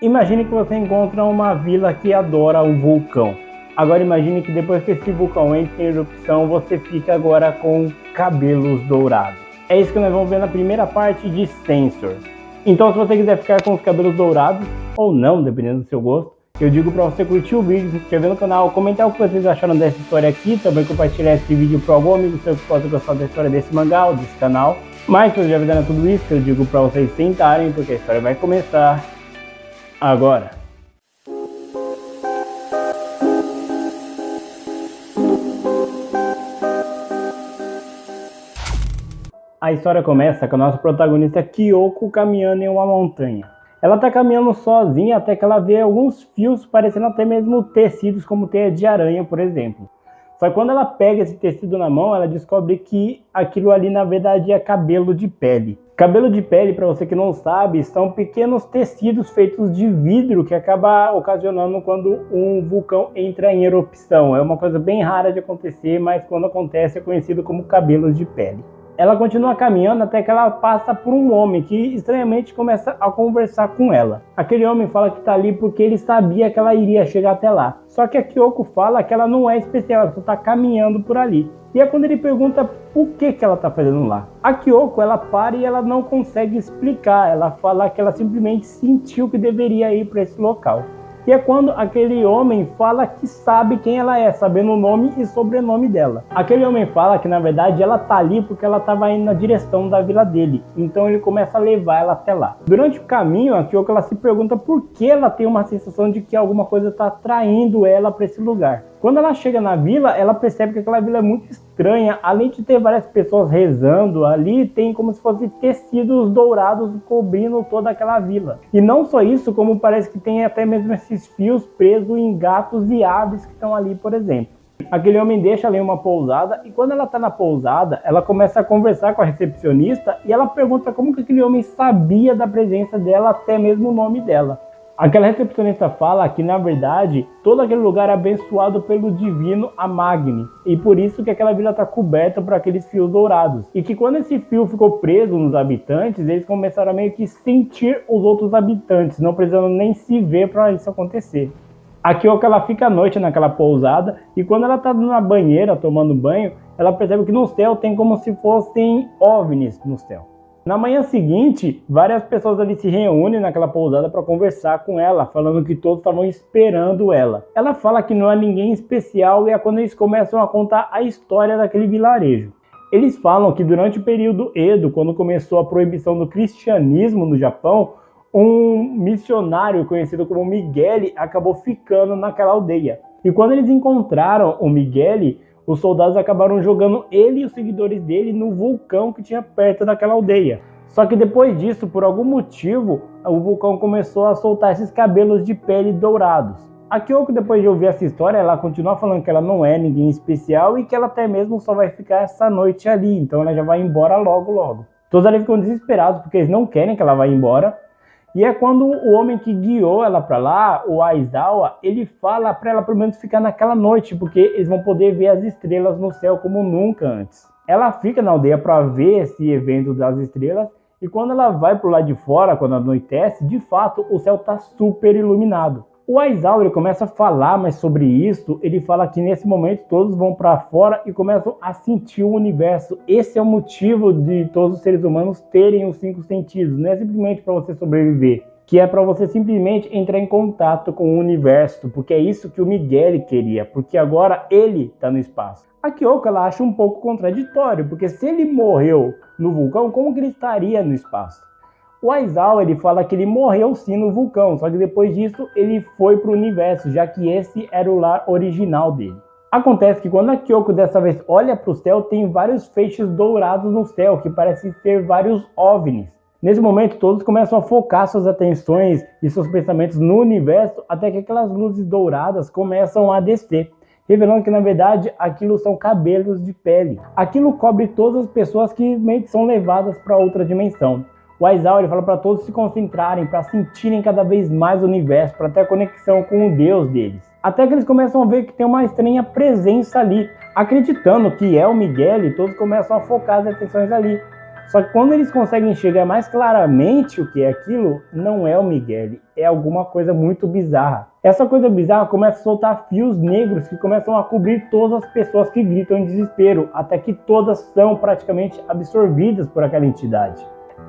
Imagine que você encontra uma vila que adora um vulcão. Agora imagine que depois que esse vulcão entra em erupção, você fica agora com cabelos dourados. É isso que nós vamos ver na primeira parte de Censor. Então se você quiser ficar com os cabelos dourados, ou não, dependendo do seu gosto, eu digo para você curtir o vídeo, se inscrever no canal, comentar o que vocês acharam dessa história aqui, também compartilhar esse vídeo para algum amigo seu que possa gostar da história desse mangá ou desse canal. Mas se vocês já fizeram tudo isso, eu digo para vocês sentarem, porque a história vai começar agora. A história começa com a nossa protagonista Kyoko caminhando em uma montanha. Ela está caminhando sozinha até que ela vê alguns fios parecendo até mesmo tecidos como teia de aranha, por exemplo. Só que quando ela pega esse tecido na mão, ela descobre que aquilo ali na verdade é cabelo de pele. Cabelo de pele, para você que não sabe, são pequenos tecidos feitos de vidro que acaba ocasionando quando um vulcão entra em erupção. É uma coisa bem rara de acontecer, mas quando acontece é conhecido como cabelos de pele. Ela continua caminhando até que ela passa por um homem que estranhamente começa a conversar com ela. Aquele homem fala que está ali porque ele sabia que ela iria chegar até lá. Só que a Kyoko fala que ela não é especial, ela só está caminhando por ali. E é quando ele pergunta por que ela está fazendo lá. A Kyoko ela para e ela não consegue explicar. Ela fala que ela simplesmente sentiu que deveria ir para esse local. E é quando aquele homem fala que sabe quem ela é, sabendo o nome e sobrenome dela. Aquele homem fala que na verdade ela tá ali porque ela estava indo na direção da vila dele. Então ele começa a levar ela até lá. Durante o caminho, a Kyoko ela se pergunta por que ela tem uma sensação de que alguma coisa está atraindo ela para esse lugar. Quando ela chega na vila, ela percebe que aquela vila é muito estranha. Além de ter várias pessoas rezando, ali tem como se fossem tecidos dourados cobrindo toda aquela vila. E não só isso, como parece que tem até mesmo esses fios presos em gatos e aves que estão ali, por exemplo. Aquele homem deixa ali uma pousada e quando ela está na pousada, ela começa a conversar com a recepcionista e ela pergunta como que aquele homem sabia da presença dela, até mesmo o nome dela. Aquela recepcionista fala que, na verdade, todo aquele lugar é abençoado pelo divino Amagni. E por isso que aquela vila está coberta por aqueles fios dourados. E que quando esse fio ficou preso nos habitantes, eles começaram a meio que sentir os outros habitantes, não precisando nem se ver para isso acontecer. A Kyoko ela fica à noite naquela pousada e quando ela está na banheira tomando banho, ela percebe que no céu tem como se fossem OVNIs no céu. Na manhã seguinte, várias pessoas ali se reúnem naquela pousada para conversar com ela, falando que todos estavam esperando ela. Ela fala que não é ninguém especial e é quando eles começam a contar a história daquele vilarejo. Eles falam que durante o período Edo, quando começou a proibição do cristianismo no Japão, um missionário conhecido como Miguel acabou ficando naquela aldeia. E quando eles encontraram o Miguel, os soldados acabaram jogando ele e os seguidores dele no vulcão que tinha perto daquela aldeia. Só que depois disso, por algum motivo, o vulcão começou a soltar esses cabelos de pele dourados. A Kyoko, depois de ouvir essa história, ela continua falando que ela não é ninguém especial e que ela até mesmo só vai ficar essa noite ali. Então ela já vai embora logo. Todos ali ficam desesperados porque eles não querem que ela vá embora. E é quando o homem que guiou ela para lá, o Aizawa, ele fala para ela pelo menos ficar naquela noite, porque eles vão poder ver as estrelas no céu como nunca antes. Ela fica na aldeia para ver esse evento das estrelas, e quando ela vai pro lado de fora, quando anoitece, de fato o céu está super iluminado. O Aizawa ele começa a falar mais sobre isso, ele fala que nesse momento todos vão para fora e começam a sentir o universo. Esse é o motivo de todos os seres humanos terem os 5 sentidos, não é simplesmente para você sobreviver, que é para você simplesmente entrar em contato com o universo, porque é isso que o Miguel queria, porque agora ele está no espaço. A Kyoko ela acha um pouco contraditório, porque se ele morreu no vulcão, como que ele estaria no espaço? O Aizawa ele fala que ele morreu sim no vulcão, só que depois disso ele foi para o universo, já que esse era o lar original dele. Acontece que quando a Kyoko dessa vez olha para o céu, tem vários feixes dourados no céu, que parecem ser vários OVNIs. Nesse momento todos começam a focar suas atenções e seus pensamentos no universo, até que aquelas luzes douradas começam a descer, revelando que na verdade aquilo são cabelos de pele. Aquilo cobre todas as pessoas que meio que são levadas para outra dimensão. O Aizawa ele fala para todos se concentrarem, para sentirem cada vez mais o universo, para ter a conexão com o Deus deles. Até que eles começam a ver que tem uma estranha presença ali. Acreditando que é o Miguel, todos começam a focar as atenções ali. Só que quando eles conseguem enxergar mais claramente o que é aquilo, não é o Miguel, é alguma coisa muito bizarra. Essa coisa bizarra começa a soltar fios negros que começam a cobrir todas as pessoas que gritam em desespero, até que todas são praticamente absorvidas por aquela entidade.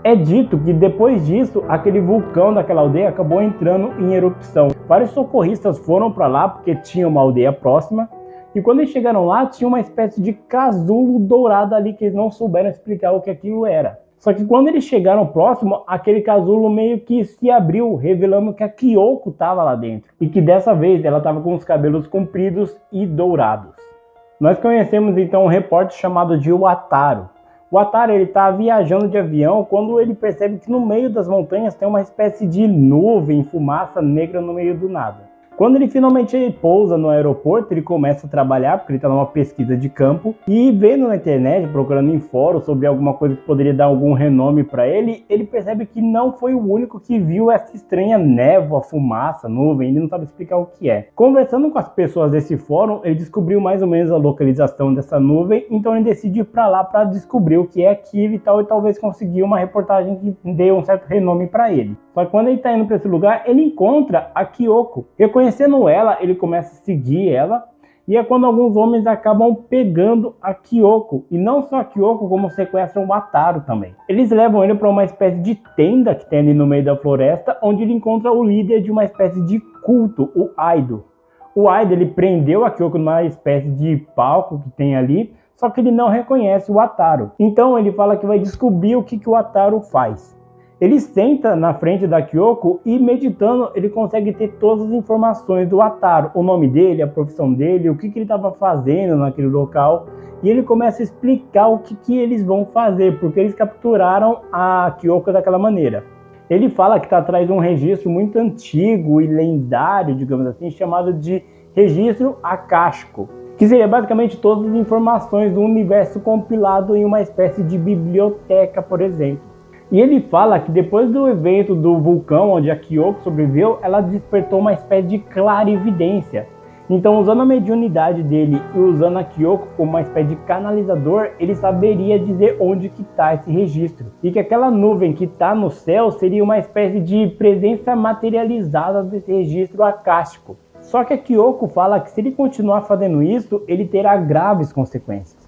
É dito que depois disso, aquele vulcão daquela aldeia acabou entrando em erupção. Vários socorristas foram para lá porque tinha uma aldeia próxima, e quando eles chegaram lá, tinha uma espécie de casulo dourado ali que eles não souberam explicar o que aquilo era. Só que quando eles chegaram próximo, aquele casulo meio que se abriu, revelando que a Kyoko estava lá dentro. E que dessa vez ela estava com os cabelos compridos e dourados. Nós conhecemos então um repórter chamado de Wataru. O Wataru está viajando de avião quando ele percebe que no meio das montanhas tem uma espécie de nuvem, fumaça negra no meio do nada. Quando ele finalmente pousa no aeroporto, ele começa a trabalhar, porque ele está numa pesquisa de campo, e vendo na internet, procurando em fóruns sobre alguma coisa que poderia dar algum renome para ele, ele percebe que não foi o único que viu essa estranha névoa, fumaça, nuvem, ele não sabe explicar o que é. Conversando com as pessoas desse fórum, ele descobriu mais ou menos a localização dessa nuvem, então ele decide ir para lá para descobrir o que é aquilo e tal, e talvez conseguir uma reportagem que dê um certo renome para ele. Só que quando ele está indo para esse lugar, ele encontra a Kyoko. Reconhecendo ela, ele começa a seguir ela. E é quando alguns homens acabam pegando a Kyoko. E não só a Kyoko, como sequestram o Wataru também. Eles levam ele para uma espécie de tenda que tem ali no meio da floresta, onde ele encontra o líder de uma espécie de culto, o Aido. O Aido, ele prendeu a Kyoko numa espécie de palco que tem ali, só que ele não reconhece o Wataru. Então ele fala que vai descobrir o que o Wataru faz. Ele senta na frente da Kyoko e, meditando, ele consegue ter todas as informações do Wataru, o nome dele, a profissão dele, o que ele estava fazendo naquele local. E ele começa a explicar o que eles vão fazer, porque eles capturaram a Kyoko daquela maneira. Ele fala que está atrás de um registro muito antigo e lendário, digamos assim, chamado de registro akáshico, que seria basicamente todas as informações do universo compilado em uma espécie de biblioteca, por exemplo. E ele fala que depois do evento do vulcão, onde a Kyoko sobreviveu, ela despertou uma espécie de clarividência. Então, usando a mediunidade dele e usando a Kyoko como uma espécie de canalizador, ele saberia dizer onde que está esse registro. E que aquela nuvem que está no céu seria uma espécie de presença materializada desse registro akáshico. Só que a Kyoko fala que se ele continuar fazendo isso, ele terá graves consequências.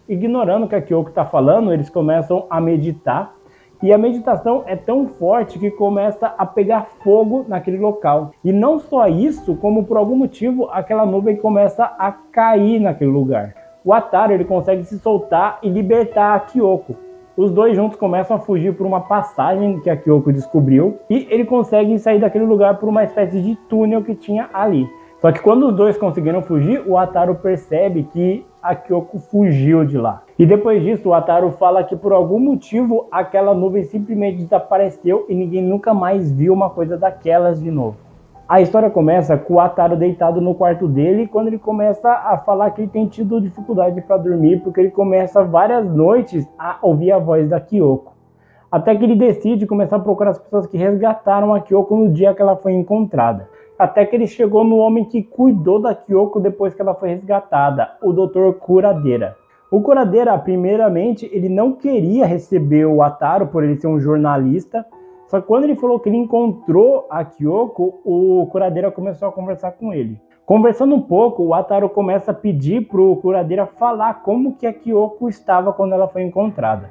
Ignorando o que a Kyoko está falando, eles começam a meditar. E a meditação é tão forte que começa a pegar fogo naquele local. E não só isso, como por algum motivo aquela nuvem começa a cair naquele lugar. O Wataru, ele consegue se soltar e libertar a Kyoko. Os dois juntos começam a fugir por uma passagem que a Kyoko descobriu. E ele consegue sair daquele lugar por uma espécie de túnel que tinha ali. Só que quando os dois conseguiram fugir, o Wataru percebe que a Kyoko fugiu de lá. E depois disso, o Wataru fala que por algum motivo aquela nuvem simplesmente desapareceu e ninguém nunca mais viu uma coisa daquelas de novo. A história começa com o Wataru deitado no quarto dele, quando ele começa a falar que ele tem tido dificuldade para dormir, porque ele começa várias noites a ouvir a voz da Kyoko. Até que ele decide começar a procurar as pessoas que resgataram a Kyoko no dia que ela foi encontrada. Até que ele chegou no homem que cuidou da Kyoko depois que ela foi resgatada, o Dr. Kuradeira. O Kuradeira, primeiramente, ele não queria receber o Wataru por ele ser um jornalista, só que quando ele falou que ele encontrou a Kyoko, o Kuradeira começou a conversar com ele. Conversando um pouco, o Wataru começa a pedir para o Kuradeira falar como que a Kyoko estava quando ela foi encontrada.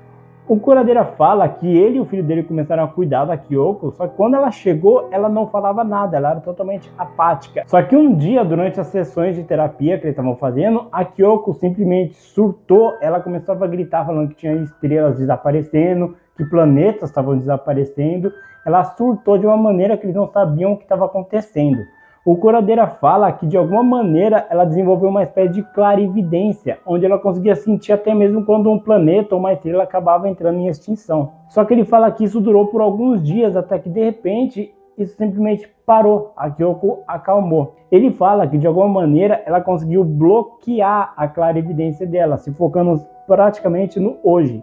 O Kuradeira fala que ele e o filho dele começaram a cuidar da Kyoko, só que quando ela chegou, ela não falava nada, ela era totalmente apática. Só que um dia, durante as sessões de terapia que eles estavam fazendo, a Kyoko simplesmente surtou, ela começou a gritar falando que tinha estrelas desaparecendo, que planetas estavam desaparecendo. Ela surtou de uma maneira que eles não sabiam o que estava acontecendo. O Kuradeira fala que de alguma maneira ela desenvolveu uma espécie de clarividência, onde ela conseguia sentir até mesmo quando um planeta ou uma estrela acabava entrando em extinção. Só que ele fala que isso durou por alguns dias, até que de repente isso simplesmente parou, a Kyoko acalmou. Ele fala que de alguma maneira ela conseguiu bloquear a clarividência dela, se focando praticamente no hoje.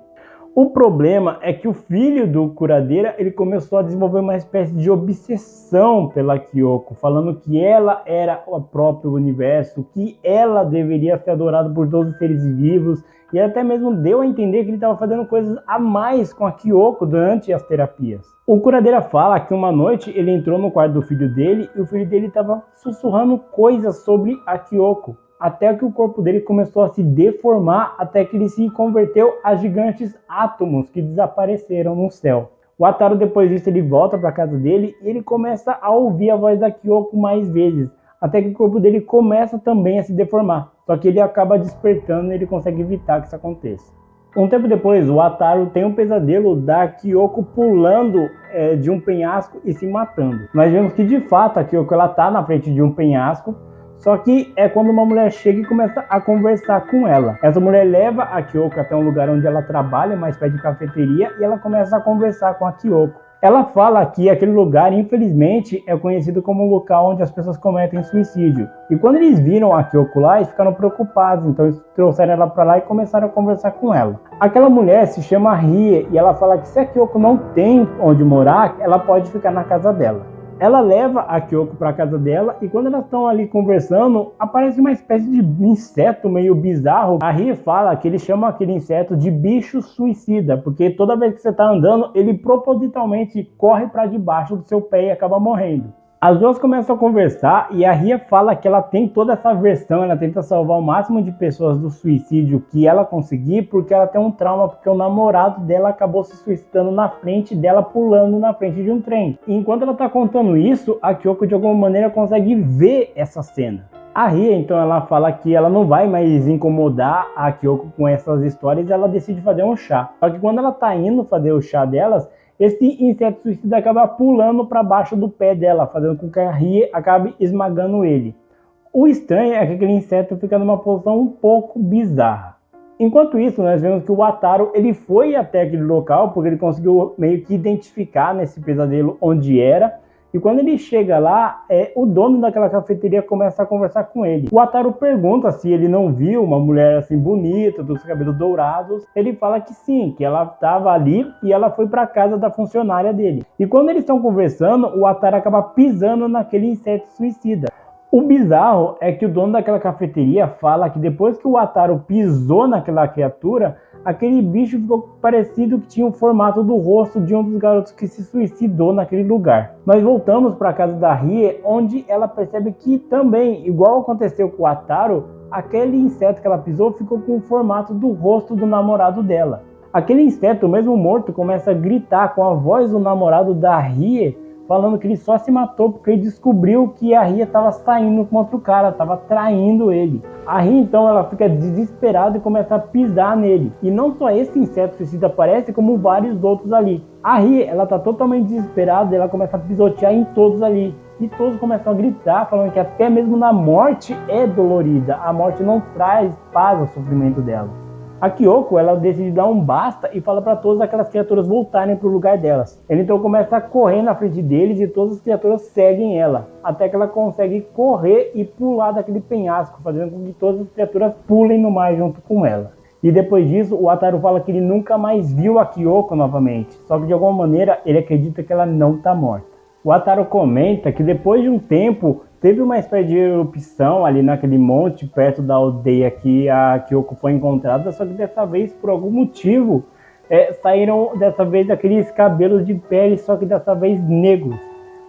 O problema é que o filho do Kuradeira, ele começou a desenvolver uma espécie de obsessão pela Kyoko, falando que ela era o próprio universo, que ela deveria ser adorada por todos os seres vivos, e até mesmo deu a entender que ele estava fazendo coisas a mais com a Kyoko durante as terapias. O curadeira fala que uma noite ele entrou no quarto do filho dele e o filho dele estava sussurrando coisas sobre a Kyoko, até que o corpo dele começou a se deformar, até que ele se converteu a gigantes átomos que desapareceram no céu. O Wataru, depois disso, ele volta para casa dele e ele começa a ouvir a voz da Kyoko mais vezes, até que o corpo dele começa também a se deformar. Só que ele acaba despertando e ele consegue evitar que isso aconteça. Um tempo depois, o Wataru tem um pesadelo da Kyoko pulando de um penhasco e se matando. Nós vemos que de fato a Kyoko está na frente de um penhasco, só que é quando uma mulher chega e começa a conversar com ela. Essa mulher leva a Kyoko até um lugar onde ela trabalha, mais perto de cafeteria, e ela começa a conversar com a Kyoko. Ela fala que aquele lugar, infelizmente, é conhecido como um local onde as pessoas cometem suicídio. E quando eles viram a Kyoko lá, eles ficaram preocupados, então eles trouxeram ela para lá e começaram a conversar com ela. Aquela mulher se chama Rie, e ela fala que se a Kyoko não tem onde morar, ela pode ficar na casa dela. Ela leva a Kyoko para a casa dela e quando elas estão ali conversando, aparece uma espécie de inseto meio bizarro. A Rie fala que ele chama aquele inseto de bicho suicida, porque toda vez que você está andando, ele propositalmente corre para debaixo do seu pé e acaba morrendo. As duas começam a conversar e a Ria fala que ela tem toda essa aversão, ela tenta salvar o máximo de pessoas do suicídio que ela conseguir, porque ela tem um trauma, porque o namorado dela acabou se suicidando na frente dela, pulando na frente de um trem. E enquanto ela está contando isso, a Kyoko de alguma maneira consegue ver essa cena. A Ria, então, ela fala que ela não vai mais incomodar a Kyoko com essas histórias e ela decide fazer um chá. Só que quando ela está indo fazer o chá delas, esse inseto suicida acaba pulando para baixo do pé dela, fazendo com que a Rie acabe esmagando ele. O estranho é que aquele inseto fica numa posição um pouco bizarra. Enquanto isso, nós vemos que o Wataru ele foi até aquele local, porque ele conseguiu meio que identificar nesse pesadelo onde era. E quando ele chega lá, o dono daquela cafeteria começa a conversar com ele. O Wataru pergunta se ele não viu uma mulher assim bonita, dos cabelos dourados. Ele fala que sim, que ela estava ali e ela foi para casa da funcionária dele. E quando eles estão conversando, o Wataru acaba pisando naquele inseto suicida. O bizarro é que o dono daquela cafeteria fala que depois que o Wataru pisou naquela criatura, aquele bicho ficou parecido que tinha o formato do rosto de um dos garotos que se suicidou naquele lugar. Nós voltamos para a casa da Rie, onde ela percebe que também, igual aconteceu com o Wataru, aquele inseto que ela pisou ficou com o formato do rosto do namorado dela. Aquele inseto, mesmo morto, começa a gritar com a voz do namorado da Rie, falando que ele só se matou porque ele descobriu que a Ria estava saindo com outro cara, estava traindo ele. A Ria então ela fica desesperada e começa a pisar nele. E não só esse inseto suicida aparece, como vários outros ali. A Ria ela está totalmente desesperada e ela começa a pisotear em todos ali. E todos começam a gritar, falando que até mesmo na morte é dolorida. A morte não traz paz ao sofrimento dela. A Kyoko, ela decide dar um basta e fala para todas aquelas criaturas voltarem para o lugar delas. Ela então começa a correr na frente deles e todas as criaturas seguem ela, até que ela consegue correr e pular daquele penhasco, fazendo com que todas as criaturas pulem no mar junto com ela. E depois disso, o Wataru fala que ele nunca mais viu a Kyoko novamente, só que de alguma maneira ele acredita que ela não está morta. O Wataru comenta que depois de um tempo, teve uma espécie de erupção ali naquele monte perto da aldeia que a Kyoko foi encontrada, só que dessa vez, por algum motivo, saíram dessa vez aqueles cabelos de pele, só que dessa vez negros.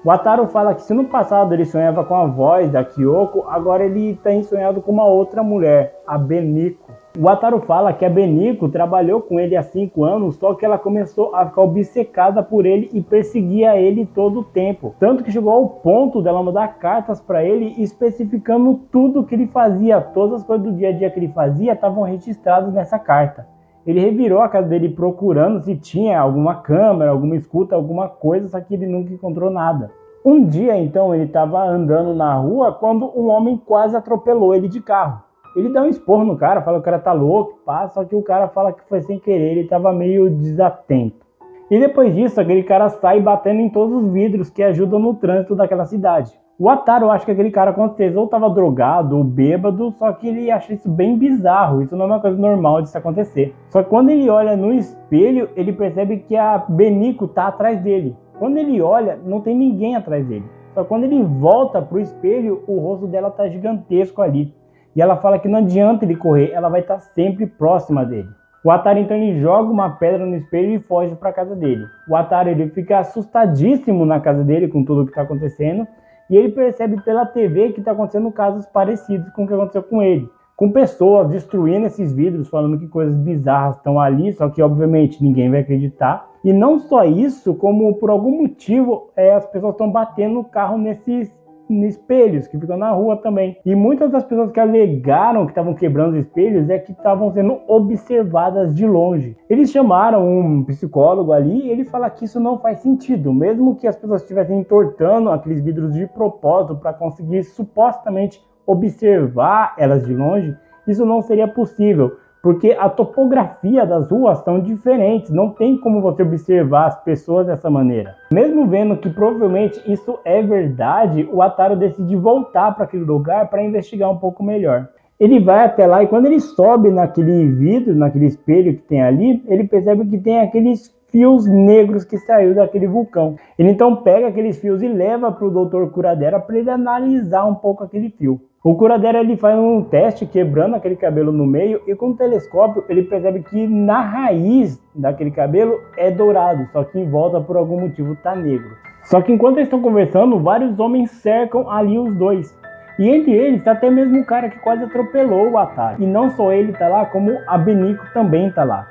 O Wataru fala que se no passado ele sonhava com a voz da Kyoko, agora ele tem sonhado com uma outra mulher, a Beniko. O Wataru fala que a Beniko trabalhou com ele há 5 anos, só que ela começou a ficar obcecada por ele e perseguia ele todo o tempo. Tanto que chegou ao ponto dela mandar cartas para ele especificando tudo que ele fazia, todas as coisas do dia a dia que ele fazia estavam registradas nessa carta. Ele revirou a casa dele procurando se tinha alguma câmera, alguma escuta, alguma coisa, só que ele nunca encontrou nada. Um dia, então, ele estava andando na rua quando um homem quase atropelou ele de carro. Ele dá um esporro no cara, fala que o cara tá louco, só que o cara fala que foi sem querer, ele estava meio desatento. E depois disso, aquele cara sai batendo em todos os vidros que ajudam no trânsito daquela cidade. O Wataru acha que aquele cara com certeza ou estava drogado ou bêbado, só que ele acha isso bem bizarro, isso não é uma coisa normal de se acontecer. Só que quando ele olha no espelho, ele percebe que a Beniko tá atrás dele. Quando ele olha, não tem ninguém atrás dele. Só que quando ele volta pro espelho, o rosto dela tá gigantesco ali. E ela fala que não adianta ele correr, ela vai estar sempre próxima dele. O Ataru então ele joga uma pedra no espelho e foge para casa dele. O Ataru ele fica assustadíssimo na casa dele com tudo o que está acontecendo. E ele percebe pela TV que está acontecendo casos parecidos com o que aconteceu com ele. Com pessoas destruindo esses vidros, falando que coisas bizarras estão ali, só que obviamente ninguém vai acreditar. E não só isso, como por algum motivo as pessoas estão batendo no carro nesses espelhos que ficam na rua também. E muitas das pessoas que alegaram que estavam quebrando os espelhos é que estavam sendo observadas de longe. Eles chamaram um psicólogo ali e ele fala que isso não faz sentido. Mesmo que as pessoas estivessem entortando aqueles vidros de propósito para conseguir supostamente observar elas de longe, isso não seria possível. Porque a topografia das ruas são diferentes, não tem como você observar as pessoas dessa maneira. Mesmo vendo que provavelmente isso é verdade, o Ataru decide voltar para aquele lugar para investigar um pouco melhor. Ele vai até lá e quando ele sobe naquele vidro, naquele espelho que tem ali, ele percebe que tem aqueles fios negros que saiu daquele vulcão. Ele então pega aqueles fios e leva para o Dr. Kuradera para ele analisar um pouco aquele fio. O Kuradera ele faz um teste quebrando aquele cabelo no meio e com o telescópio ele percebe que na raiz daquele cabelo é dourado, só que em volta por algum motivo tá negro. Só que enquanto eles estão conversando, vários homens cercam ali os dois. E entre eles tá até mesmo um cara que quase atropelou o Ataru. E não só ele tá lá, como a Beniko também tá lá.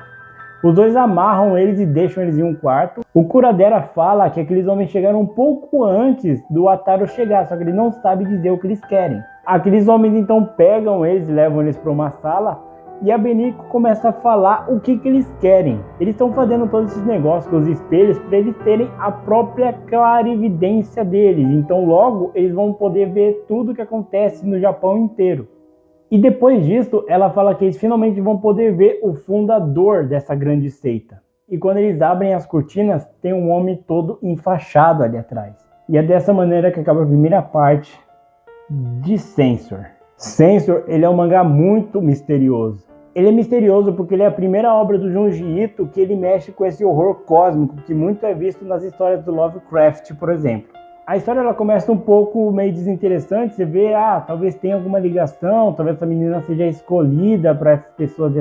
Os dois amarram eles e deixam eles em um quarto. O Kuradera fala que aqueles homens chegaram um pouco antes do Ataru chegar, só que ele não sabe dizer o que eles querem. Aqueles homens então pegam eles e levam eles para uma sala e a Beniko começa a falar o que eles querem. Eles estão fazendo todos esses negócios com os espelhos para eles terem a própria clarividência deles. Então logo eles vão poder ver tudo o que acontece no Japão inteiro. E depois disso, ela fala que eles finalmente vão poder ver o fundador dessa grande seita. E quando eles abrem as cortinas, tem um homem todo enfaixado ali atrás. E é dessa maneira que acaba a primeira parte de Censor. Censor, ele é um mangá muito misterioso. Ele é misterioso porque ele é a primeira obra do Junji Ito que ele mexe com esse horror cósmico que muito é visto nas histórias do Lovecraft, por exemplo. A história ela começa um pouco meio desinteressante, você vê, talvez tenha alguma ligação, talvez essa menina seja escolhida para essas pessoas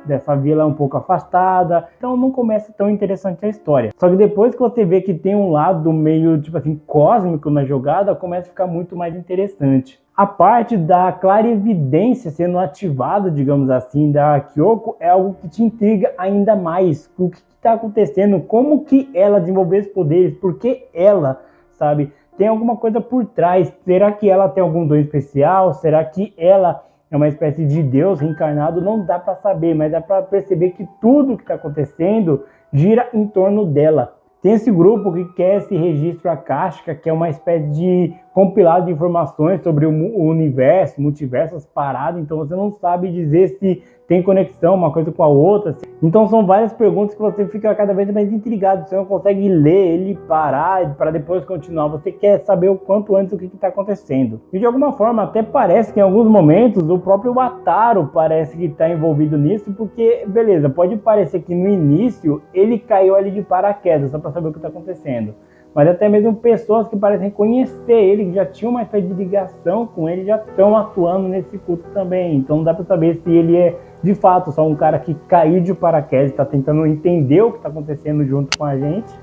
dessa vila um pouco afastada, então não começa tão interessante a história. Só que depois que você vê que tem um lado meio, tipo assim, cósmico na jogada, começa a ficar muito mais interessante. A parte da clarividência sendo ativada, digamos assim, da Kyoko é algo que te intriga ainda mais. O que está acontecendo, como que ela desenvolveu esses poderes, por que ela... sabe? Tem alguma coisa por trás. Será que ela tem algum dom especial? Será que ela é uma espécie de Deus reencarnado? Não dá para saber, mas dá para perceber que tudo que está acontecendo gira em torno dela. Tem esse grupo que quer esse registro akáshica, que é uma espécie de compilado de informações sobre o universo, multiverso, as paradas. Então você não sabe dizer se tem conexão uma coisa com a outra. Então são várias perguntas que você fica cada vez mais intrigado. Você não consegue ler ele, parar para depois continuar. Você quer saber o quanto antes o que está acontecendo. E de alguma forma até parece que em alguns momentos o próprio Ataru parece que está envolvido nisso. Porque, beleza, pode parecer que no início ele caiu ali de paraquedas só para saber o que está acontecendo. Mas até mesmo pessoas que parecem conhecer ele, que já tinham uma espécie de ligação com ele, já estão atuando nesse culto também. Então não dá para saber se ele é de fato só um cara que caiu de paraquedas, está tentando entender o que está acontecendo junto com a gente,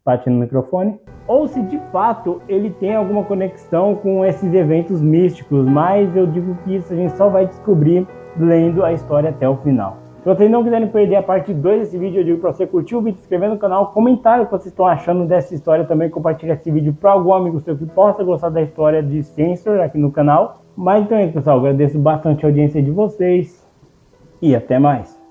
batendo no microfone, ou se de fato ele tem alguma conexão com esses eventos místicos. Mas eu digo que isso a gente só vai descobrir lendo a história até o final. Se vocês não quiserem perder a parte 2 desse vídeo, eu digo para você curtir o vídeo, se inscrever no canal, comentar o que vocês estão achando dessa história, também compartilhar esse vídeo para algum amigo seu que possa gostar da história de Censor aqui no canal. Mas então é isso, pessoal, agradeço bastante a audiência de vocês e até mais.